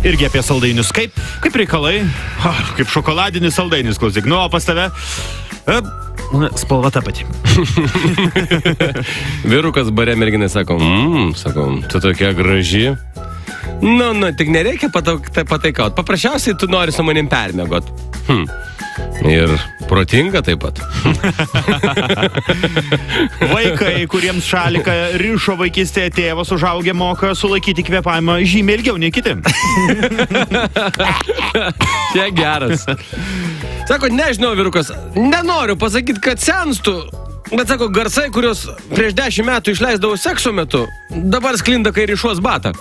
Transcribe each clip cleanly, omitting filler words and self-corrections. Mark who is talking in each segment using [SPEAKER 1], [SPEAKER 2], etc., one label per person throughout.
[SPEAKER 1] Irgi apie saldainius. Kaip reikalai? Kaip šokoladinis saldainis, klausyk. Nu, o pas tave? Spalva ta pati.
[SPEAKER 2] Vyrukas bare merginai sako, tu tokia graži. Nu, tik nereikia pataikaut. Paprasčiausiai tu nori su manim permiegot. Ir protinga taip pat.
[SPEAKER 1] Vaikai, kuriems šaliką rišo vaikystėje tėvas, užaugę moka sulaikyti kvėpavimą žymiai ilgiau nei kiti.
[SPEAKER 2] Čia geras. Sako, nežinau, vyrukas, nenoriu pasakyti, kad senstu, bet sako, garsai, kurios prieš 10 metų išleisdavau sekso metu, dabar sklinda, kai rišuos batą.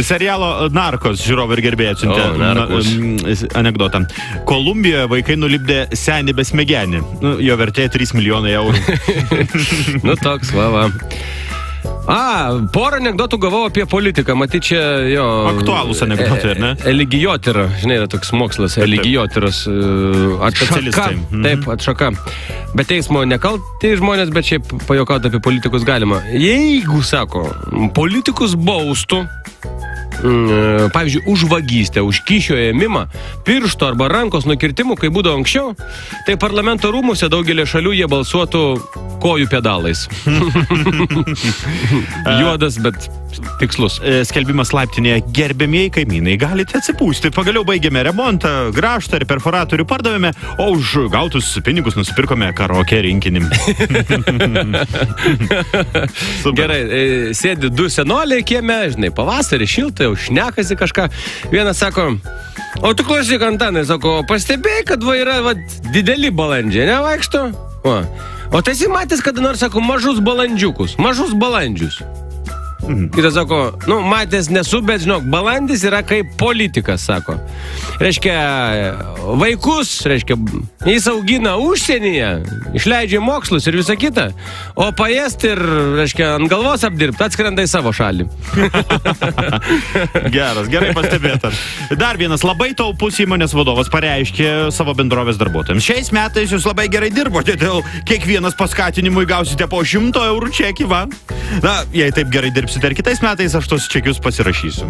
[SPEAKER 1] Serialo Narkos žiūrovai ir gerbėjai atsiuntė anekdotą. Kolumbijoje vaikai nulipdė senį besmegenį. Jo vertė 3 milijonai eurų.
[SPEAKER 2] Nu toks, va. Porą anekdotų gavau apie politiką. Matyt, čia jo...
[SPEAKER 1] Aktualūs anekdotai, ar ne?
[SPEAKER 2] Eligijotyra. Žinai, yra toks mokslas. Eligijotyras atšaka. Taip, atšaka. Bet teismo nekalti žmonės, bet šiaip pajuokauti apie politikus galima. Jeigu, sako, politikus baustų, pavyzdžiui, už vagystę, už kyšio ėmimą, piršto arba rankos nukirtimų, kai būdavo anksčiau, tai parlamento rūmuose daugelį šalių jie balsuotų kojų pedalais. Juodas, bet tikslus.
[SPEAKER 1] Skelbimas laiptinėje: gerbėmieji kaimynai, galite atsipūsti. Pagaliau baigėme remontą, grąžtą ir perforatorių pardavėme, o už gautus pinigus nusipirkome karaoke rinkinį.
[SPEAKER 2] Gerai, sėdi du senoliai kieme, žinai, pavasarį šilta, jau šnekasi kažką. Vienas sako, o tu klausyk, Antanai, sako, pastebėjai, kad yra dideli balandžiai, nevaikšto? O tai esi matęs, kada nors, sako, mažus balandžiukus, mažus balandžius. Kitas sako, matęs nesu, bet žinok, balandis yra kaip politikas, sako. Reiškia, vaikus, jis augina užsienyje, išleidžia mokslus ir visą kitą, o paėst ir, reiškia, ant galvos apdirbti, atskrenda į savo šalį.
[SPEAKER 1] Gerai pastebėta. Dar vienas labai taupus įmonės vadovas pareiškė savo bendrovės darbuotojams: šiais metais jūs labai gerai dirbote, dėl kiekvienas paskatinimui gausite po 100 eurų čekį, va. Na, jei taip gerai dirbsite ir kitais metais, aš tos čekius pasirašysiu.